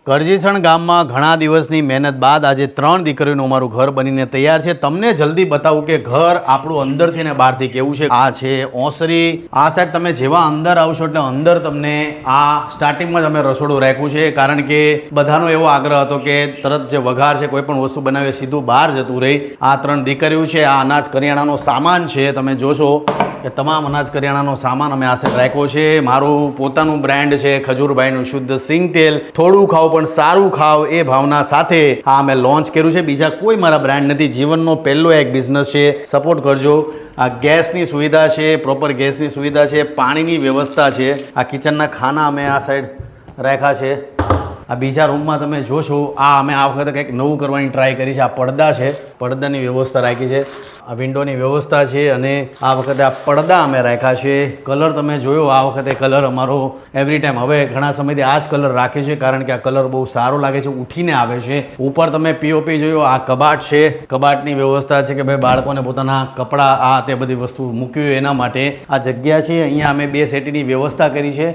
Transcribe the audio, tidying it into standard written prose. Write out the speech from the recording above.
કરજીસણ ગામમાં ઘણા દિવસની મહેનત બાદ આજે 3 દીકરીઓનું અમારું ઘર બનીને તૈયાર છે. તમને જલ્દી બતાવું કે ઘર આપણું અંદરથી ને બહારથી કેવું છે. આ છે ઓસરી. આ સાઈડ તમે જેવા અંદર આવશો એટલે અંદર તમને આ સ્ટાર્ટિંગમાં જ અમે રસોડું રાખ્યું છે, કારણ કે બધાનો એવો આગ્રહ હતો કે તરત જે વઘાર છે કોઈ પણ વસ્તુ બનાવે સીધું બહાર જતું રહી. આ 3 દીકરીઓ છે. આ અનાજ કરિયાણાનો સામાન છે. તમે જોશો કે તમામ અનાજ કરિયાણાનો સામાન અમે આ સાઈડ રાખ્યો છે. મારું પોતાનું બ્રાન્ડ છે ખજૂરભાઈનું શુદ્ધ સિંગ તેલ. થોડું ખાવ પણ સારું ખાવ એ ભાવના સાથે આ અમે લોન્ચ કર્યું છે. બીજા કોઈ મારા બ્રાન્ડ નથી. જીવનનો પહેલો એક બિઝનેસ છે. સપોર્ટ કરજો. આ ગેસની સુવિધા છે, પ્રોપર ગેસની સુવિધા છે, પાણીની વ્યવસ્થા છે. આ કિચનના ખાના અમે આ સાઈડ રાખ્યા છે. આ બીજા રૂમમાં તમે જોશો આ અમે આ વખતે કંઈક નવું કરવાની ટ્રાય કરી છે. આ પડદા છે, પડદાની વ્યવસ્થા રાખી છે. આ વિન્ડોની વ્યવસ્થા છે અને આ વખતે આ પડદા અમે રાખ્યા છે. કલર તમે જોયો, આ વખતે કલર અમારો એવરી ટાઈમ હવે ઘણા સમયથી આ જ કલર રાખે છે, કારણ કે આ કલર બહુ સારો લાગે છે, ઉઠીને આવે છે. ઉપર તમે પીઓપી જોયો. આ કબાટ છે, કબાટની વ્યવસ્થા છે કે ભાઈ બાળકોને પોતાના કપડાં આ તે બધી વસ્તુ મૂકી હોય એના માટે આ જગ્યા છે. અહીંયા અમે 2 સેટીની વ્યવસ્થા કરી છે.